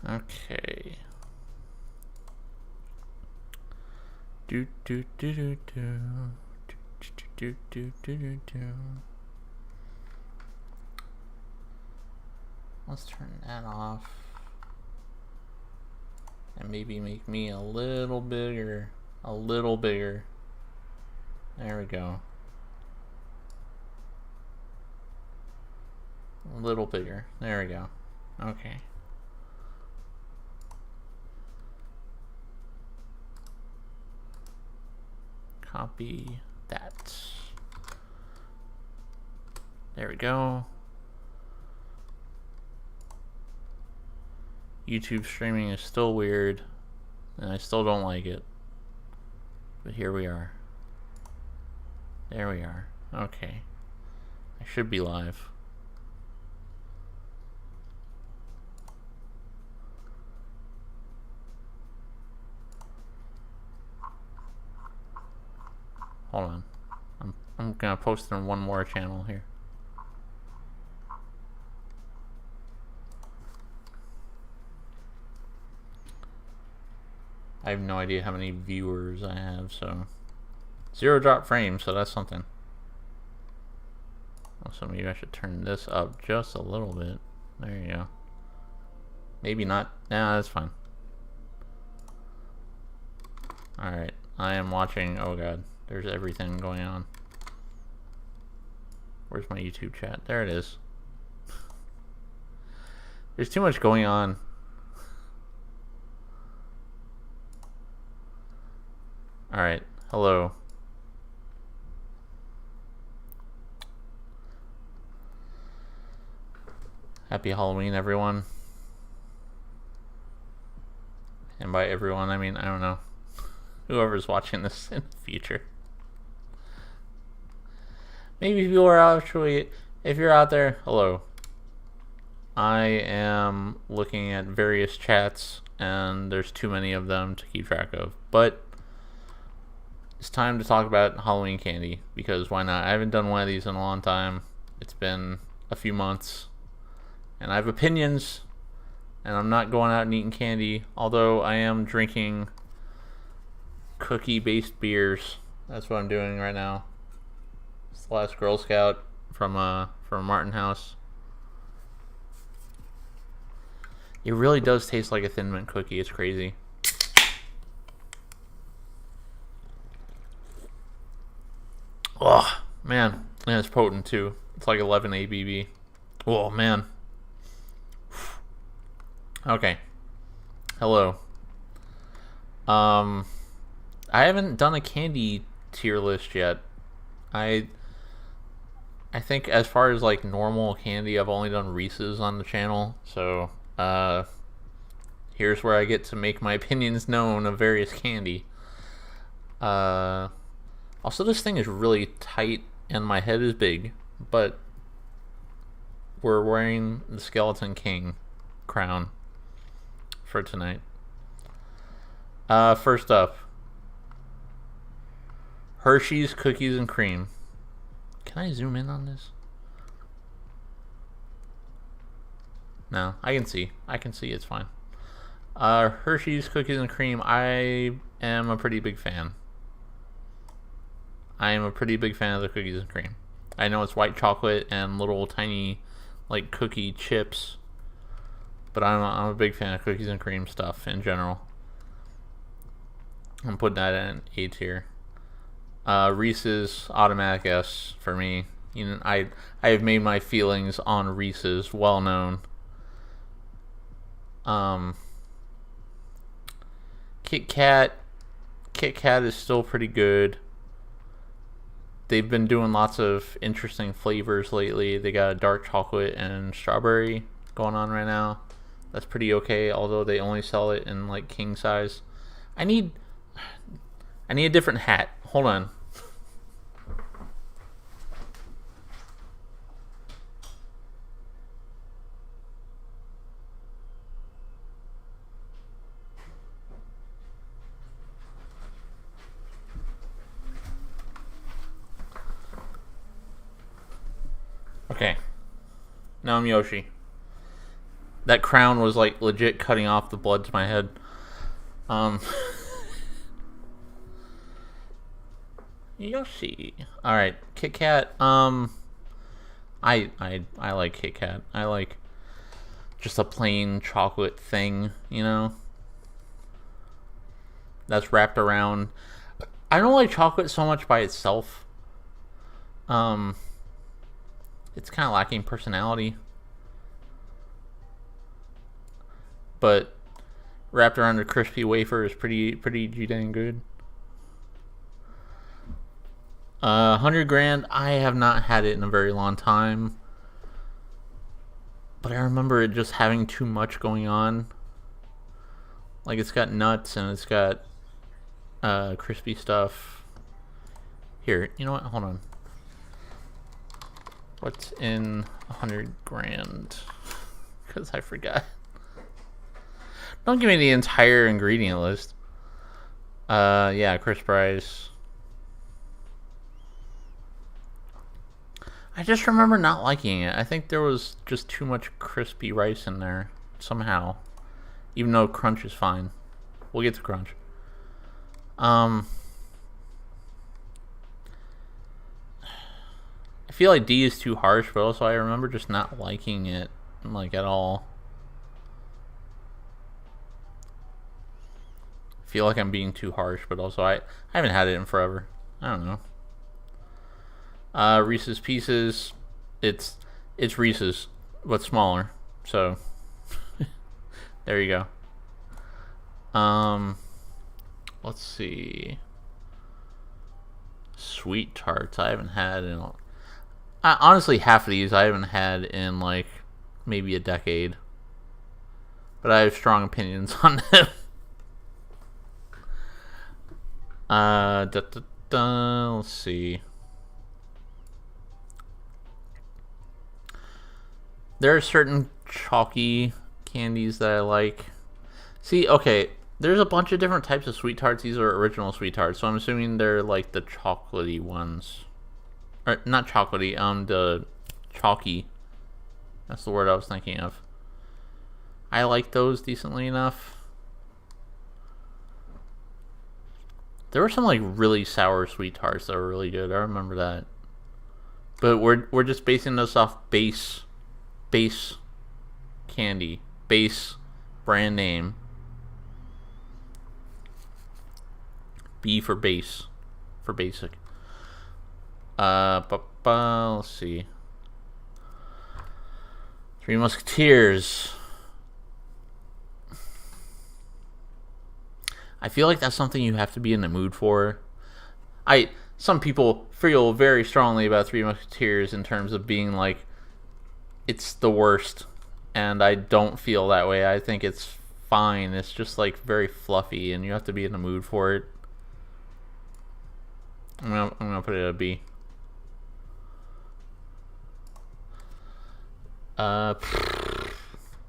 Okay. Do do do do do do do do do do. Let's turn that off. And maybe make me a little bigger. A little bigger. There we go. A little bigger. There we go. Okay. Copy that. There we go. YouTube streaming is still weird, and I still don't like it. But here we are. There we are. Okay. I should be live. Hold on. I'm gonna post it on one more channel here. I have no idea how many viewers I have, so 0 drop frames, so that's something. So maybe I should turn this up just a little bit. There you go. Maybe not. Nah, that's fine. Alright, I am watching. Oh god, there's everything going on. Where's my YouTube chat? There it is. There's too much going on. Alright, hello. Happy Halloween, everyone. And by everyone, I mean, I don't know. Whoever's watching this in the future. Maybe people are actually, if you're out there, hello. I am looking at various chats, and there's too many of them to keep track of. But it's time to talk about Halloween candy, because why not? I haven't done one of these in a long time. It's been a few months, and I have opinions, and I'm not going out and eating candy, although I am drinking cookie-based beers. That's what I'm doing right now. It's the last Girl Scout from Martin House. It really does taste like a Thin Mint cookie. It's crazy. Oh, man. And it's potent, too. It's like 11 ABV. Oh, man. Okay. Hello. I haven't done a candy tier list yet. I think as far as like normal candy, I've only done Reese's on the channel. So, here's where I get to make my opinions known of various candy. Also, this thing is really tight and my head is big, but we're wearing the Skeleton King crown for tonight. First up, Hershey's Cookies and Cream. Can I zoom in on this? No, I can see. It's fine. Hershey's Cookies and Cream. I am a pretty big fan. I am a pretty big fan of the cookies and cream. I know it's white chocolate and little tiny, like, cookie chips, but I'm a big fan of cookies and cream stuff in general. I'm putting that in A tier. Reese's, automatic S for me. You know, I have made my feelings on Reese's well known. Kit Kat is still pretty good. They've been doing lots of interesting flavors lately. They got a dark chocolate and strawberry going on right now. That's pretty okay, although they only sell it in like king size. I need a different hat. Hold on. Okay. Now I'm Yoshi. That crown was like legit cutting off the blood to my head. Yoshi. All right, Kit Kat. I like Kit Kat. I like just a plain chocolate thing, you know, that's wrapped around. I don't like chocolate so much by itself. It's kind of lacking personality. But wrapped around a crispy wafer is pretty dang good. 100 grand. I have not had it in a very long time, but I remember it just having too much going on. Like, it's got nuts and it's got crispy stuff. Here, you know what? Hold on. What's in 100 grand? Because I forgot. Don't give me the entire ingredient list. Yeah, crisp rice. I just remember not liking it. I think there was just too much crispy rice in there somehow. Even though crunch is fine. We'll get to crunch. I feel like D is too harsh, but also I remember just not liking it, like, at all. I feel like I'm being too harsh, but also I haven't had it in forever. I don't know. Reese's Pieces. It's Reese's, but smaller. So there you go. Let's see. Sweet tarts. I haven't had in. Honestly, half of these I haven't had in like maybe a decade. But I have strong opinions on them. Let's see. There are certain chalky candies that I like. See, okay, there's a bunch of different types of sweet tarts. These are original sweet tarts, so I'm assuming they're like the chocolatey ones. Or not chocolatey, the chalky. That's the word I was thinking of. I like those decently enough. There were some like really sour sweet tarts that were really good. I remember that. But we're just basing this off base candy, base brand name. B for base, for basic. Let's see. Three Musketeers. I feel like that's something you have to be in the mood for. Some people feel very strongly about Three Musketeers in terms of being like, it's the worst, and I don't feel that way. I think it's fine. It's just like very fluffy, and you have to be in the mood for it. I'm gonna put it at a B.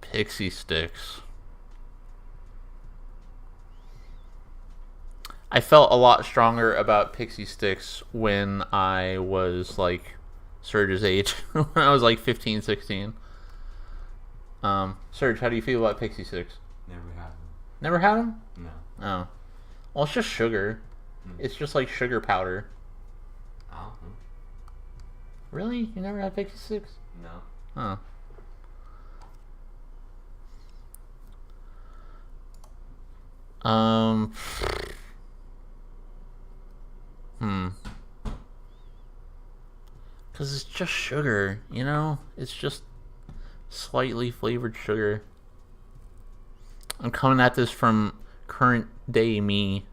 Pixie Sticks. I felt a lot stronger about Pixie Sticks when I was like Surge's age, when I was like 15, 16. Surge, how do you feel about Pixie Sticks? Never had them. Never had them? No. Oh. Well, it's just sugar. It's just like sugar powder. Oh. Really? You never had Pixie Sticks? No. Oh. Because it's just sugar, you know? It's just slightly flavored sugar. I'm coming at this from current day me.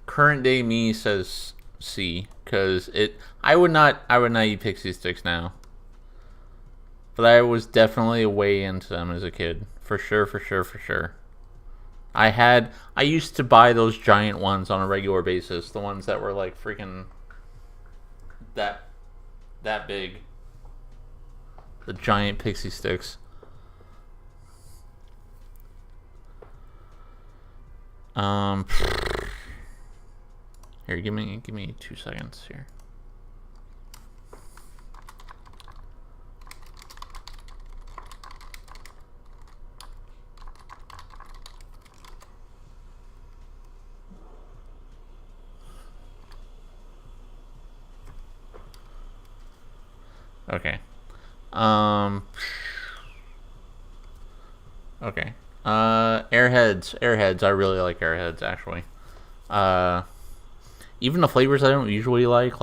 Current day me says C, because I would not eat Pixie Sticks now. But I was definitely way into them as a kid. For sure. I used to buy those giant ones on a regular basis. The ones that were like freaking that big. The giant Pixie Sticks. Here, give me 2 seconds here. Okay. Um. Okay. Airheads. Airheads. I really like Airheads actually. Uh. Even the flavors I don't usually like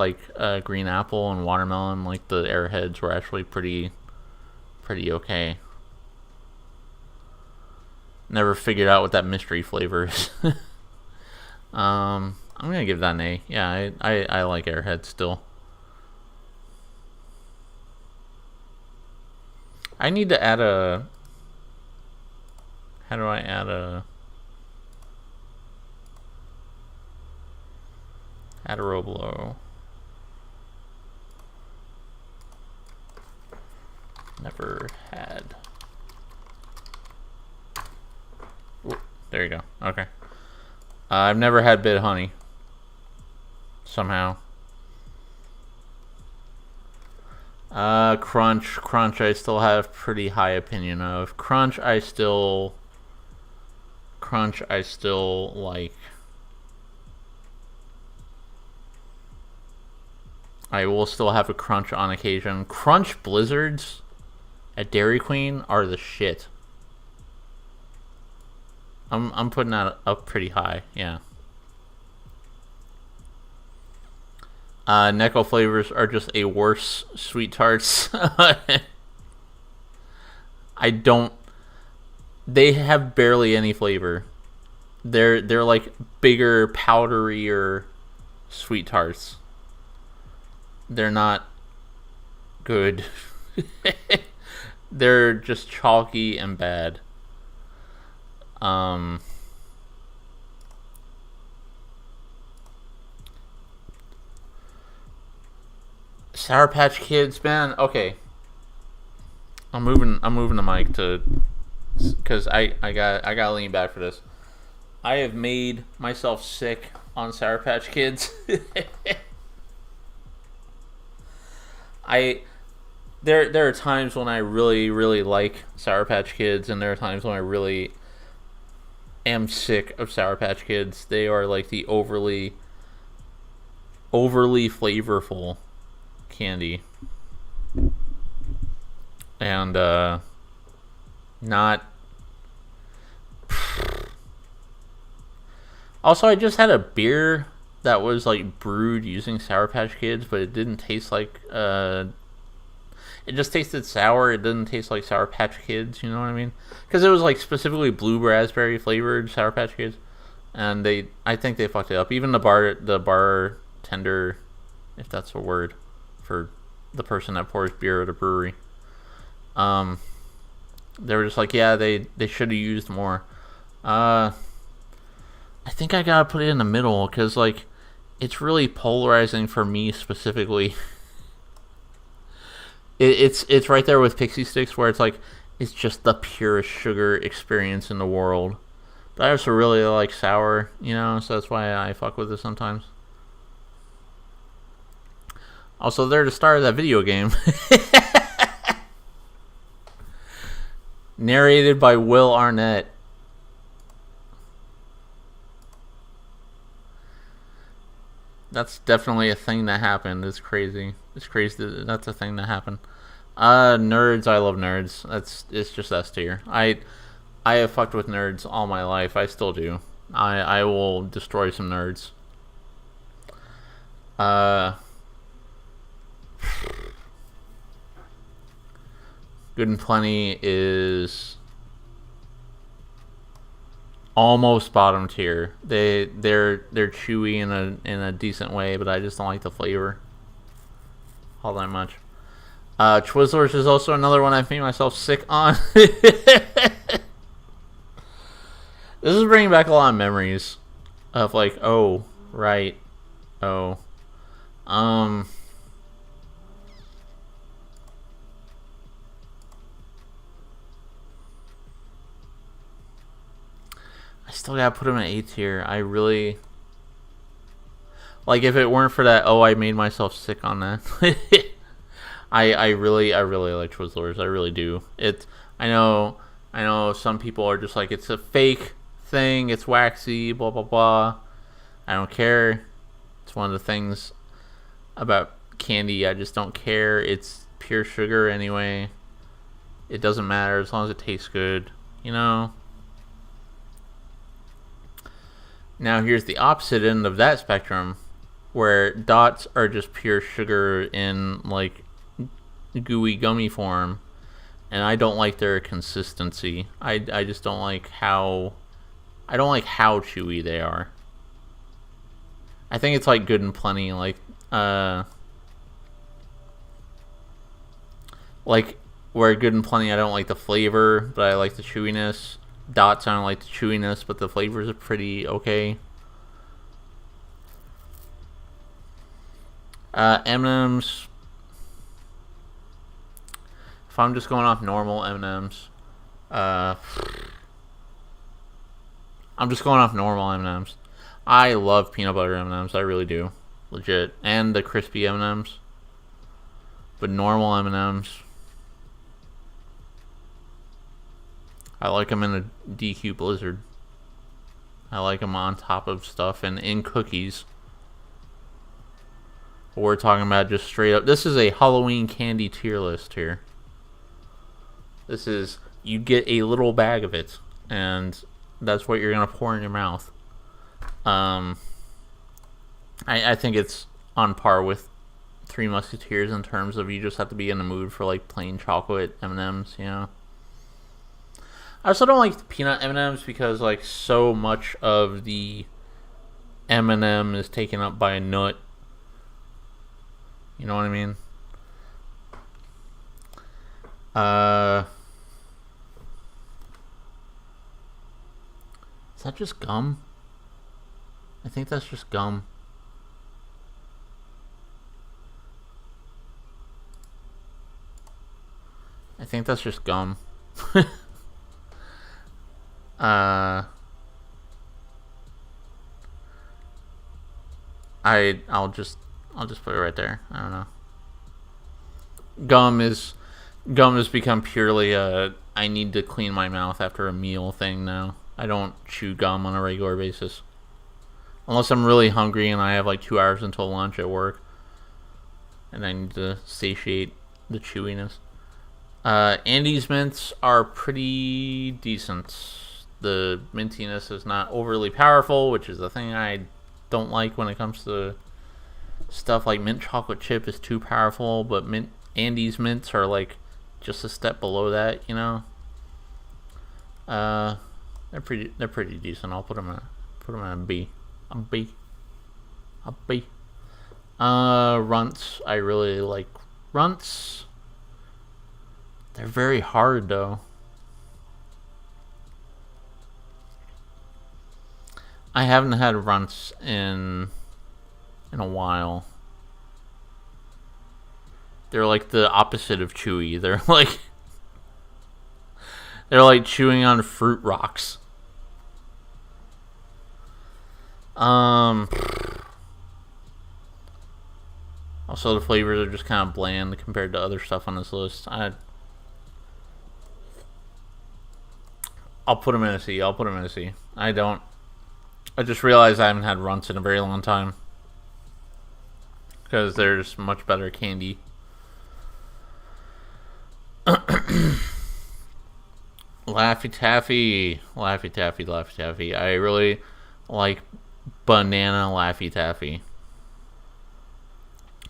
green apple and watermelon, like the Airheads were actually pretty okay. Never figured out what that mystery flavor is. I'm gonna give that an A. Yeah, I like Airheads still. I need to add a. How do I add a? Add a row below. Never had. Ooh, there you go. Okay. I've never had bit honey. Somehow. Crunch I still have pretty high opinion of. Crunch I still like. I will still have a Crunch on occasion. Crunch Blizzards at Dairy Queen are the shit. I'm putting that up pretty high, yeah. Necco flavors are just a worse sweet tarts. I don't. They have barely any flavor. They're like bigger, powderier sweet tarts. They're not good. They're just chalky and bad. Sour Patch Kids, man. Okay, I'm moving the mic to, because I gotta lean back for this. I have made myself sick on Sour Patch Kids. There are times when I really like Sour Patch Kids, and there are times when I really am sick of Sour Patch Kids. They are like the overly flavorful candy, and not. Also, I just had a beer that was like brewed using Sour Patch Kids, but it didn't taste like it just tasted sour. It didn't taste like Sour Patch Kids. You know what I mean? Because it was like specifically blue raspberry flavored Sour Patch Kids, and I think they fucked it up. Even the bartender, if that's a word, for the person that pours beer at a brewery, they were just like, yeah, they should have used more. I think I gotta put it in the middle because like it's really polarizing for me specifically. It's right there with Pixie Sticks where it's like it's just the purest sugar experience in the world. But I also really like sour, so that's why I fuck with it sometimes. Also, they're the star of that video game. Narrated by Will Arnett. That's definitely a thing that happened. It's crazy. It's crazy that's a thing that happened. Nerds. I love nerds. It's just S tier. I have fucked with nerds all my life. I still do. I will destroy some nerds. Good and Plenty is almost bottom tier. They're chewy in a decent way, but I just don't like the flavor all that much. Twizzlers is also another one I've made myself sick on. This is bringing back a lot of memories of like, oh right, oh, I still gotta put him in A tier. I really like if it weren't for that. Oh, I made myself sick on that. I really like Twizzlers. I really do. I know some people are just like it's a fake thing. It's waxy. Blah blah blah. I don't care. It's one of the things about candy I just don't care. It's pure sugar anyway. It doesn't matter as long as it tastes good, you know? Now here's the opposite end of that spectrum, where dots are just pure sugar in like gooey gummy form, and I don't like their consistency. I just don't like how chewy they are. I think it's like Good and Plenty, like where Good and Plenty I don't like the flavor, but I like the chewiness. Dots I don't like the chewiness, but the flavors are pretty okay. M&M's. If I'm just going off normal M&M's, I'm just going off normal M&M's. I love peanut butter M&M's. I really do, legit, and the crispy M&M's. But normal M&M's, I like them in a DQ Blizzard. I like them on top of stuff and in cookies. We're talking about just straight up. This is a Halloween candy tier list here. This is, you get a little bag of it, and that's what you're going to pour in your mouth. I think it's on par with Three Musketeers in terms of you just have to be in the mood for like plain chocolate M&Ms, you know. I also don't like the peanut M&Ms because like so much of the M&M is taken up by a nut. You know what I mean? Is that just gum? I think that's just gum. I think that's just gum. I'll just put it right there. I don't know. Gum has become purely a I need to clean my mouth after a meal thing now. I don't chew gum on a regular basis. Unless I'm really hungry and I have like 2 hours until lunch at work. And I need to satiate the chewiness. Andes mints are pretty decent. The mintiness is not overly powerful, which is the thing I don't like when it comes to stuff like mint chocolate chip is too powerful, but Andes mints are like just a step below that, you know. They're pretty decent. I'll put them in a B. A B. Runts. I really like runts. They're very hard though. I haven't had runts in a while. They're like the opposite of chewy. They're like chewing on fruit rocks. Also, the flavors are just kind of bland compared to other stuff on this list. I'll put them in a C. I just realized I haven't had runts in a very long time. Because there's much better candy. Laffy Taffy. I really like banana Laffy Taffy.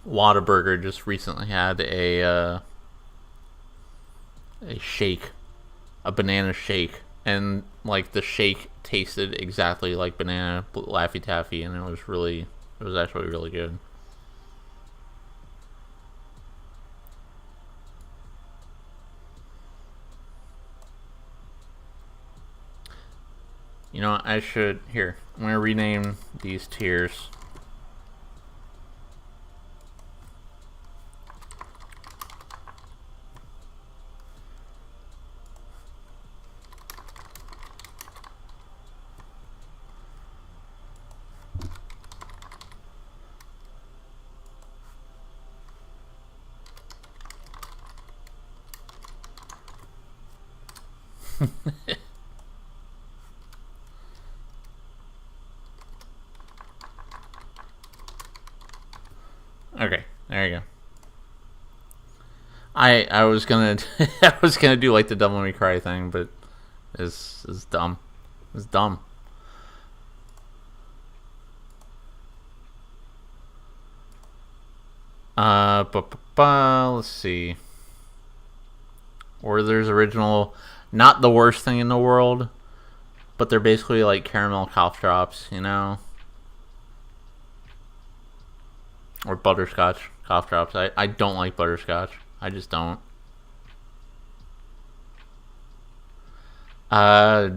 Whataburger just recently had a shake, a banana shake, and like the shake tasted exactly like banana Laffy Taffy, and it was actually really good. You know, I'm gonna rename these tiers. Okay, there you go. I was gonna I was gonna do like the Devil May Cry thing, but it's dumb. It's dumb. Let's see. Werther's original, not the worst thing in the world, but they're basically like caramel cough drops, you know, or butterscotch cough drops. I don't like butterscotch. I just don't.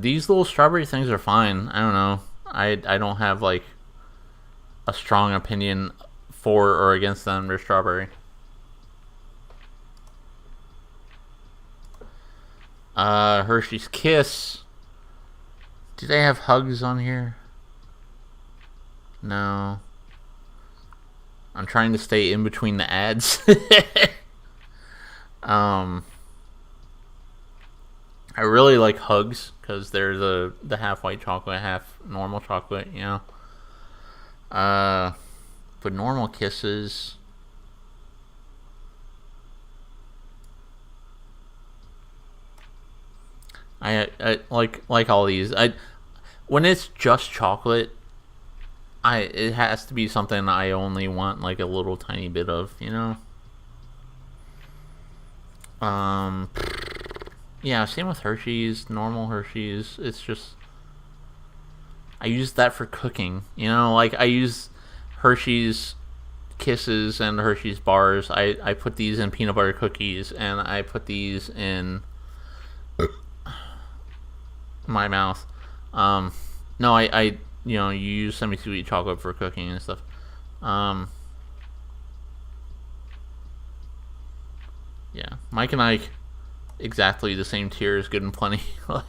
These little strawberry things are fine. I don't know. I don't have like a strong opinion for or against them. They're strawberry. Hershey's Kiss. Do they have hugs on here? No. I'm trying to stay in between the ads. I really like hugs because they're the half white chocolate, half normal chocolate, you know. But normal kisses. I like all these. When it's just chocolate, it has to be something I only want like a little tiny bit of, you know. Yeah, same with Hershey's, normal Hershey's. It's just I use that for cooking, you know. Like I use Hershey's Kisses and Hershey's bars. I put these in peanut butter cookies, and I put these in my mouth. No, I you know, you use semi-sweet chocolate for cooking and stuff. Yeah, Mike and Ike, exactly the same tier as Good and Plenty. Like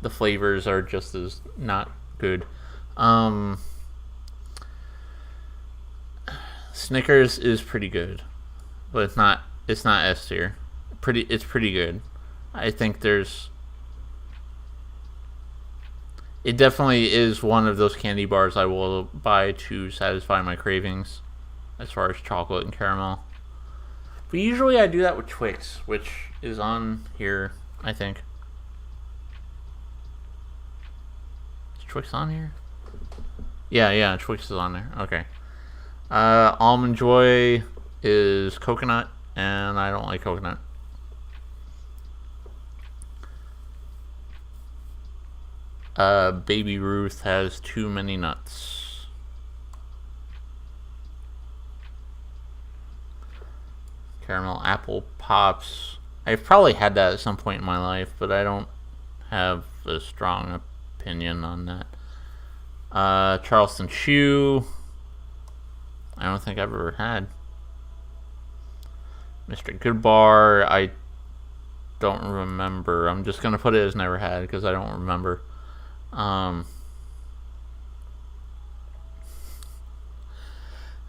the flavors are just as not good. Snickers is pretty good, but it's not S tier. It's pretty good. I think it definitely is one of those candy bars I will buy to satisfy my cravings as far as chocolate and caramel. But usually I do that with Twix, which is on here, I think. Is Twix on here? Yeah, Twix is on there. Okay. Almond Joy is coconut, and I don't like coconut. Baby Ruth has too many nuts. Caramel Apple Pops. I've probably had that at some point in my life, but I don't have a strong opinion on that. Charleston Chew. I don't think I've ever had. Mr. Goodbar. I don't remember. I'm just gonna put it as never had because I don't remember.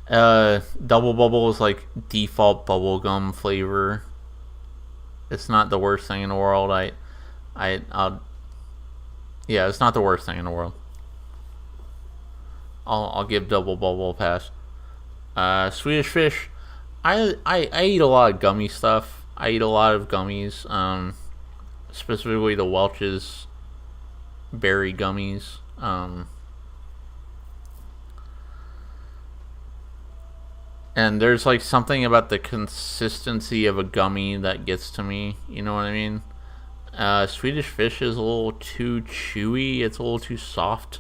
Double Bubble is like default bubblegum flavor. It's not the worst thing in the world. Yeah, it's not the worst thing in the world. I'll give Double Bubble a pass. Swedish Fish. I eat a lot of gummy stuff. I eat a lot of gummies. Specifically the Welch's berry gummies. And there's like something about the consistency of a gummy that gets to me. You know what I mean? Swedish Fish is a little too chewy. It's a little too soft.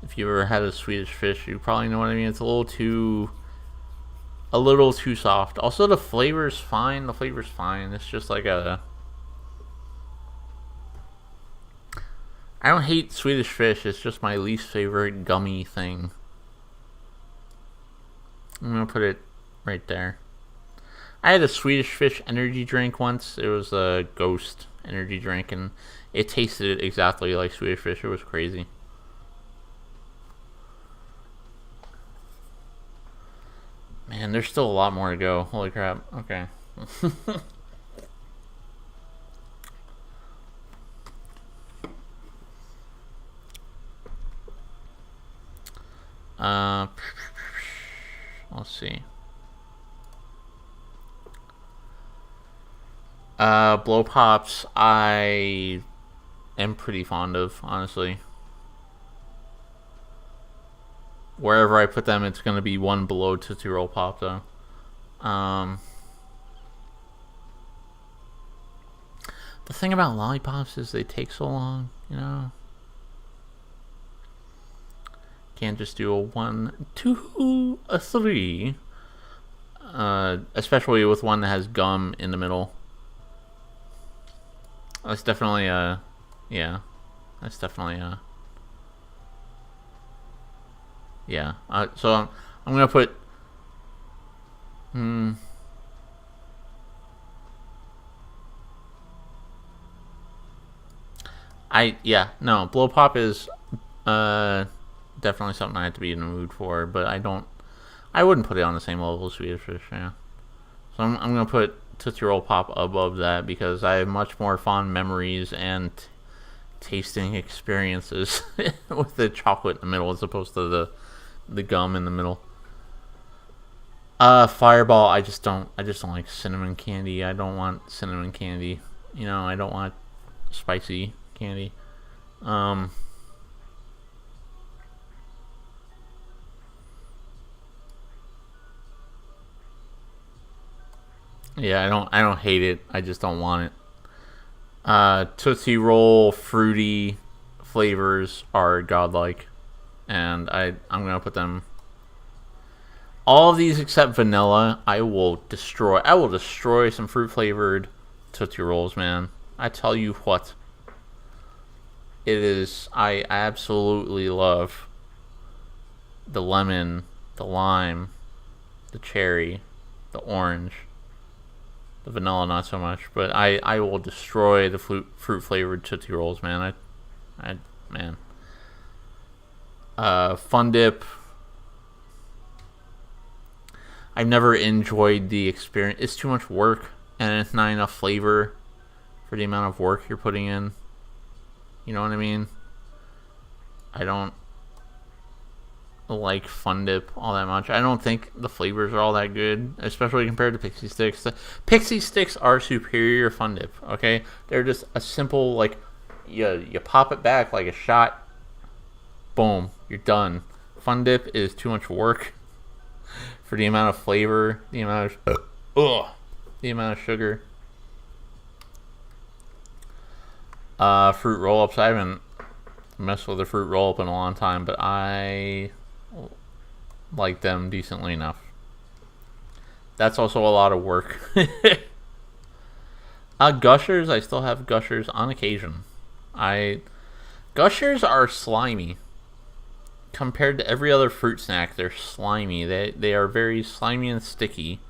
If you ever had a Swedish Fish, you probably know what I mean. It's a little too soft. Also, the flavor's fine. It's just like I don't hate Swedish Fish. It's just my least favorite gummy thing. I'm gonna put it right there. I had a Swedish Fish energy drink once. It was a Ghost energy drink, and it tasted exactly like Swedish Fish. It was crazy. Man, there's still a lot more to go. Holy crap. Okay. Let's see. Blow pops, I am pretty fond of, honestly. Wherever I put them, it's going to be one below Tootsie Roll Pop, though. The thing about lollipops is they take so long, you know? Can't just do a 1, 2, a 3. Especially with one that has gum in the middle. That's definitely a... Yeah. That's definitely a... Yeah. So I'm gonna put... No, Blow Pop is definitely something I have to be in the mood for, but I wouldn't put it on the same level as Swedish Fish, yeah. So I'm gonna put Tootsie Roll Pop above that because I have much more fond memories and tasting experiences with the chocolate in the middle as opposed to the gum in the middle. Fireball, I just don't like cinnamon candy. I don't want cinnamon candy. You know, I don't want spicy candy. Yeah, I don't hate it. I just don't want it. Tootsie Roll fruity flavors are godlike, and I'm gonna put them. All of these except vanilla, I will destroy. I will destroy some fruit flavored Tootsie Rolls, man. I tell you what. It is. I absolutely love the lemon, the lime, the cherry, the orange. The vanilla, not so much, but I will destroy the fruit flavored Tootsie Rolls, man. Man. Fun Dip. I've never enjoyed the experience. It's too much work, and it's not enough flavor for the amount of work you're putting in. You know what I mean? I don't like Fun Dip all that much. I don't think the flavors are all that good, especially compared to Pixie Sticks. The Pixie Sticks are superior Fun Dip, okay? They're just a simple, like, you pop it back like a shot, boom, you're done. Fun Dip is too much work for the amount of flavor, the amount of sugar. Fruit roll-ups, I haven't messed with a fruit roll-up in a long time, but I like them decently enough. That's also a lot of work. Gushers, I still have Gushers on occasion. Gushers are slimy. Compared to every other fruit snack, they're slimy. They are very slimy and sticky.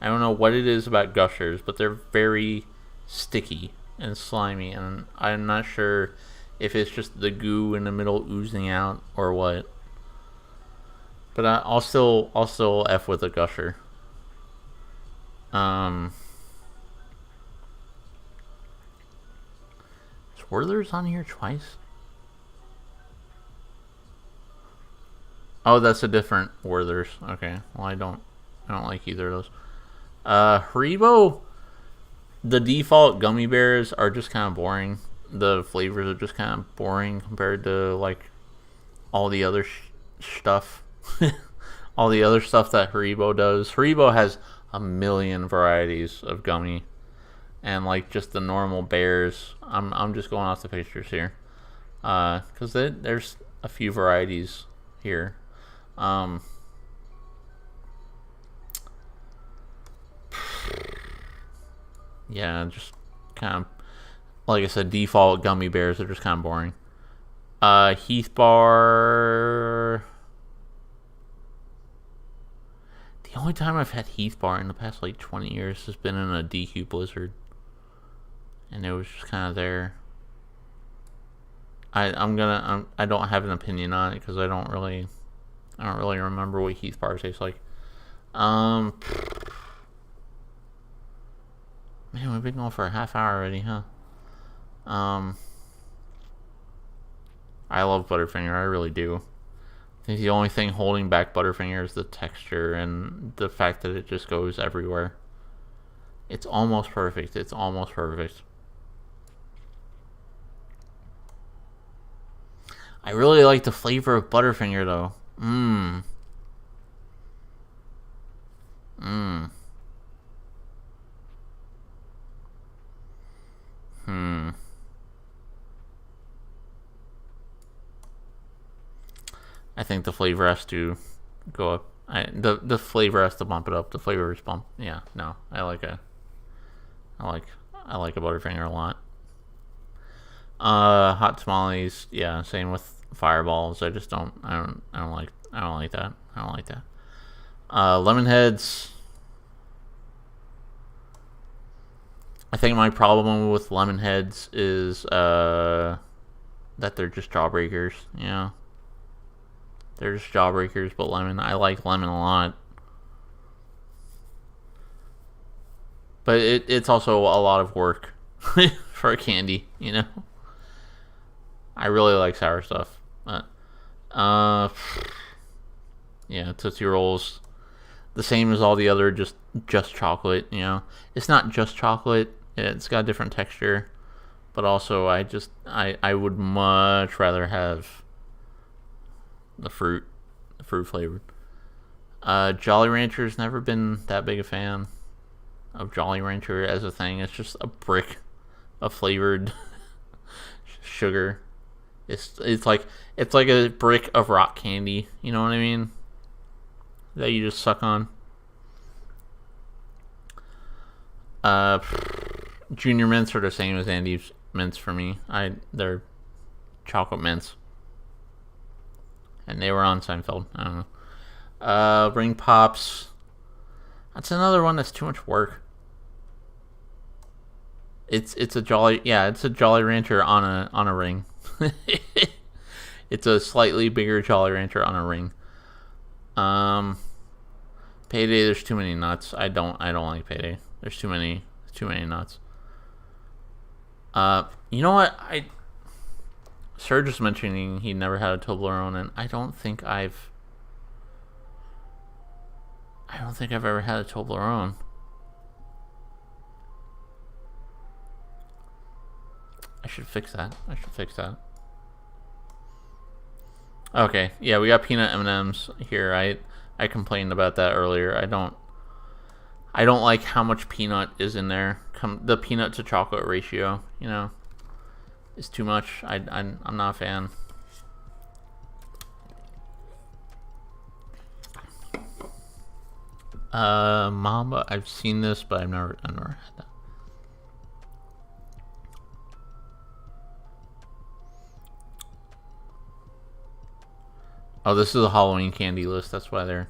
I don't know what it is about Gushers, but they're very sticky and slimy, and I'm not sure if it's just the goo in the middle oozing out or what. But I'll still F with a Gusher. Is Werther's on here twice? Oh, that's a different Werther's. Okay. Well, I don't like either of those. Haribo, the default gummy bears are just kind of boring. The flavors are just kind of boring compared to like all the other stuff. All the other stuff that Haribo does. Haribo has a million varieties of gummy, and like just the normal bears. I'm just going off the pictures here, because there's a few varieties here. Yeah, just kind of, like I said, default gummy bears are just kind of boring. Heath Bar. The only time I've had Heath Bar in the past like 20 years has been in a DQ Blizzard, and it was just kind of there. I don't have an opinion on it because I don't really remember what Heath Bar tastes like. Man, we've been going for a half hour already, huh? I love Butterfinger, I really do. I think the only thing holding back Butterfinger is the texture and the fact that it just goes everywhere. It's almost perfect. It's almost perfect. I really like the flavor of Butterfinger, though. Mmm. Mmm. Hmm. I think the flavor has to go up. The flavor has to bump it up. The flavor is bump. Yeah, no, I like I like a Butterfinger a lot. Hot tamales. Yeah, same with fireballs. I just don't. I don't like that. I don't like that. Lemon heads. I think my problem with lemon heads is that they're just jawbreakers. Yeah, they're just jawbreakers. But lemon, I like lemon a lot. But it's also a lot of work for a candy, you know. I really like sour stuff, but uh, yeah, Tootsie Rolls, the same as all the other just chocolate. You know, it's not just chocolate. It's got a different texture, but also I would much rather have the fruit flavored. Jolly Rancher's never been that big a fan of Jolly Rancher as a thing. It's just a brick of flavored sugar. It's like a brick of rock candy. You know what I mean? That you just suck on. Uh, Junior mints are the same as Andy's mints for me. They're chocolate mints, and they were on Seinfeld. I don't know. Ring pops. That's another one that's too much work. It's a Jolly Rancher on a ring. It's a slightly bigger Jolly Rancher on a ring. Payday. There's too many nuts. I don't like Payday. There's too many nuts. You know what? Serge was mentioning he never had a Toblerone, and I don't think I've ever had a Toblerone. I should fix that. Okay, yeah, we got peanut M&Ms here. I complained about that earlier. I don't like how much peanut is in there. The peanut to chocolate ratio, you know, is too much. I'm not a fan. Mamba. I've seen this, but I've never had that. Oh, this is a Halloween candy list. That's why they're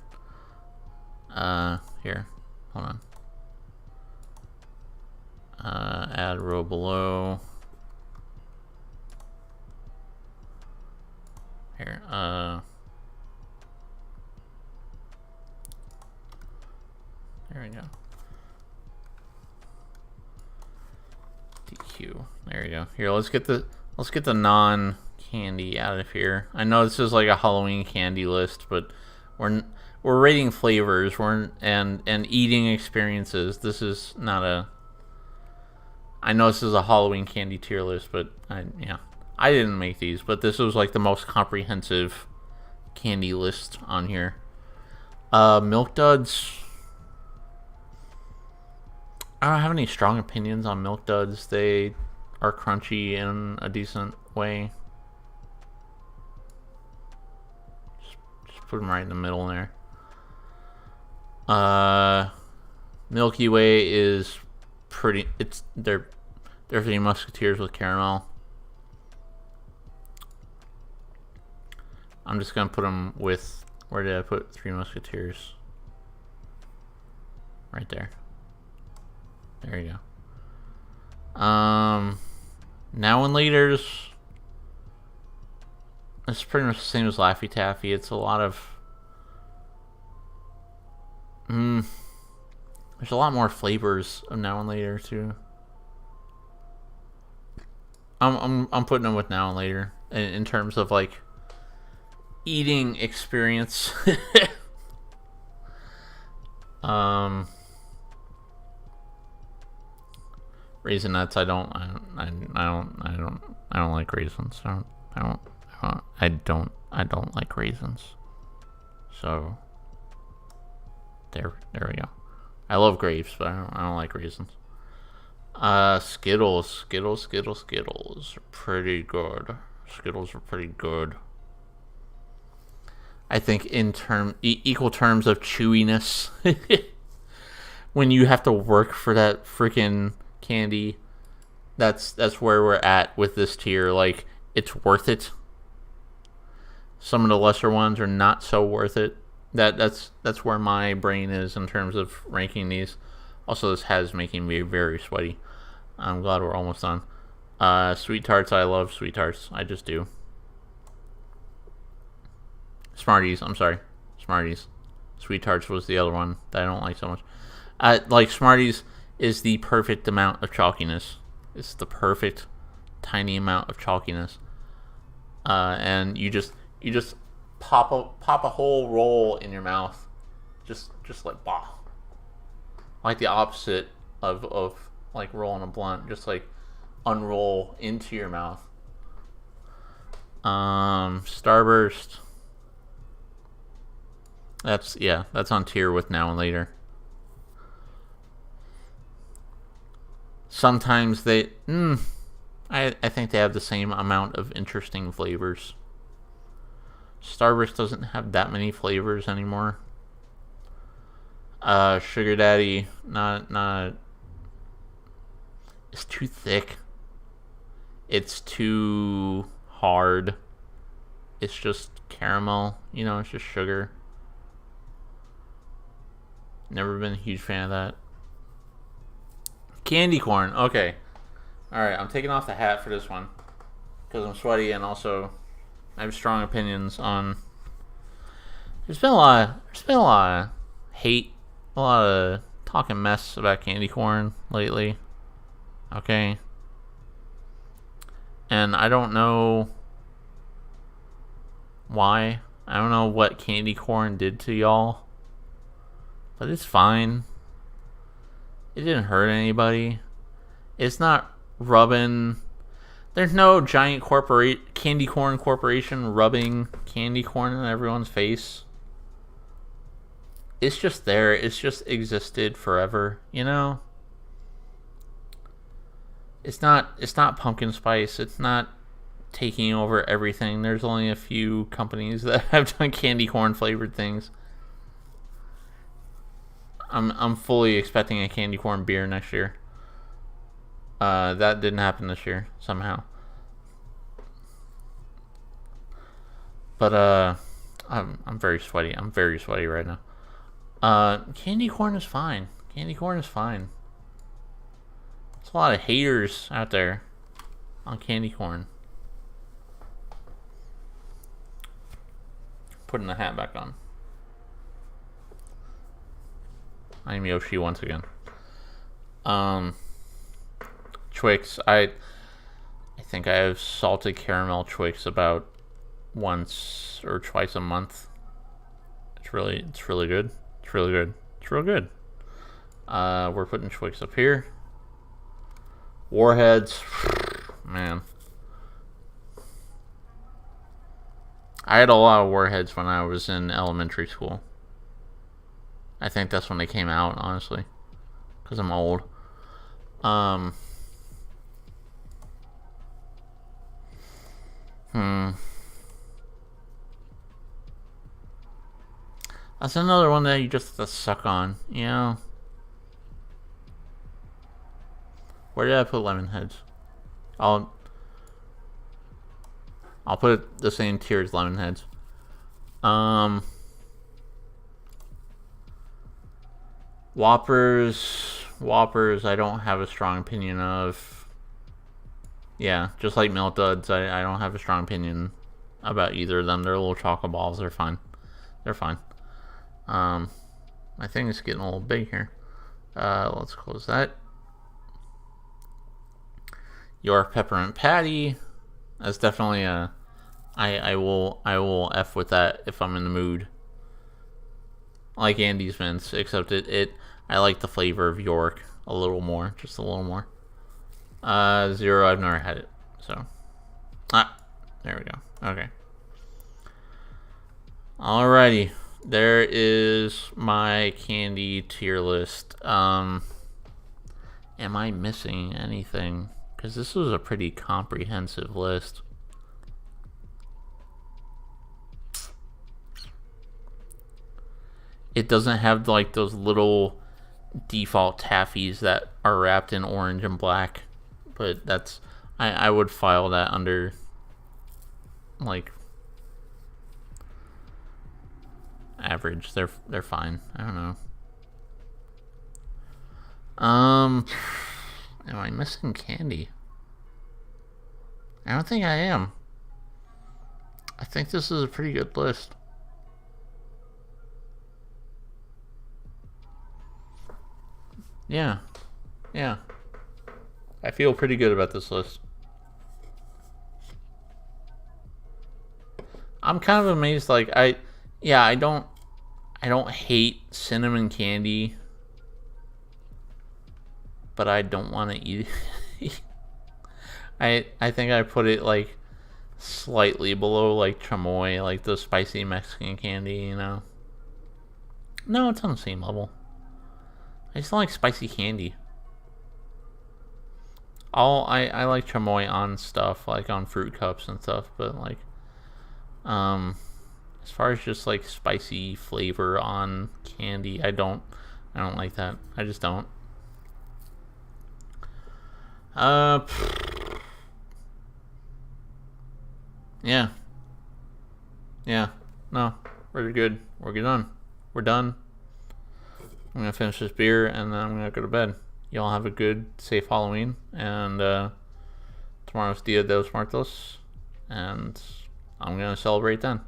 here. Hold on. Add row below. Here. There we go. DQ. There we go. Here, let's get the non candy out of here. I know this is like a Halloween candy list, but we're rating flavors. And eating experiences. This is not a. I know this is a Halloween candy tier list, but I didn't make these, but this was like the most comprehensive candy list on here. Milk Duds. I don't have any strong opinions on Milk Duds. They are crunchy in a decent way. Just put them right in the middle there. Milky Way is pretty. They're Three Musketeers with caramel. I'm just gonna put them with. Where did I put Three Musketeers? Right there. There you go. Now and Later's. It's pretty much the same as Laffy Taffy. It's a lot of. There's a lot more flavors of Now and Later too. I'm putting them with Now and Later in terms of like eating experience. Raisinets, I don't like raisins. I don't like raisins. So there we go. I love grapes, but I don't like raisins. Skittles are pretty good. Skittles are pretty good. I think in equal terms of chewiness. When you have to work for that freaking candy, that's where we're at with this tier. Like, it's worth it. Some of the lesser ones are not so worth it. That's where my brain is in terms of ranking these. Also, this has making me very sweaty. I'm glad we're almost done. Sweet tarts, I love sweet tarts. I just do. Smarties, I'm sorry. Smarties. Sweet tarts was the other one that I don't like so much. Like, Smarties is the perfect amount of chalkiness. It's the perfect tiny amount of chalkiness. And you just pop a whole roll in your mouth. Just like, bah. Like the opposite of like rolling a blunt. Just like unroll into your mouth. Starburst. That's on tier with now and later. Sometimes I think they have the same amount of interesting flavors. Starburst doesn't have that many flavors anymore. Sugar Daddy, not. It's too thick. It's too hard. It's just caramel, it's just sugar. Never been a huge fan of that. Candy corn, okay. Alright, I'm taking off the hat for this one. Because I'm sweaty and also I have strong opinions on. There's been a lot of hate, a lot of talking mess about candy corn lately. Okay. And I don't know why. I don't know what candy corn did to y'all. But it's fine. It didn't hurt anybody. It's not rubbing. There's no giant candy corn corporation rubbing candy corn in everyone's face. It's just there. It's just existed forever, It's not pumpkin spice. It's not taking over everything. There's only a few companies that have done candy corn flavored things. I'm fully expecting a candy corn beer next year. That didn't happen this year somehow. But I'm very sweaty. I'm very sweaty right now. Candy corn is fine. Candy corn is fine. There's a lot of haters out there on candy corn. Putting the hat back on. I'm Yoshi once again. Twix. I think I have salted caramel Twix about once or twice a month. It's really good. It's really good. It's real good. We're putting Twix up here. Warheads. Man. I had a lot of Warheads when I was in elementary school. I think that's when they came out, honestly. Because I'm old. That's another one that you just have to suck on, Where did I put lemon heads? I'll put it the same tier as lemon heads. Whoppers, I don't have a strong opinion of. Yeah, just like Milk Duds, I don't have a strong opinion about either of them. They're little chocolate balls. They're fine. They're fine. My thing is getting a little big here. Let's close that. Your peppermint patty. That's definitely a. I will F with that if I'm in the mood. Like Andy's mints, except I like the flavor of York a little more, just a little more. Zero. I've never had it. So, there we go. Okay. Alrighty. There is my candy tier list. Am I missing anything? Because this was a pretty comprehensive list. It doesn't have like those little default taffies that are wrapped in orange and black, but that's I would file that under like average. They're fine. I don't know. Am I missing candy? I don't think I am. I think this is a pretty good list. Yeah. Yeah. I feel pretty good about this list. I'm kind of amazed. Like I don't hate cinnamon candy, but I don't want to eat it. I think I put it like slightly below like chamoy, like the spicy Mexican candy. You know. No, it's on the same level. I just don't like spicy candy. I like chamoy on stuff, like on fruit cups and stuff, but like as far as just like spicy flavor on candy, I don't like that. I just don't. Yeah. Yeah. No. We're good. We're done. We're done. I'm gonna finish this beer and then I'm gonna go to bed. Y'all have a good, safe Halloween, and tomorrow's Dia de los Muertos, and I'm gonna celebrate then.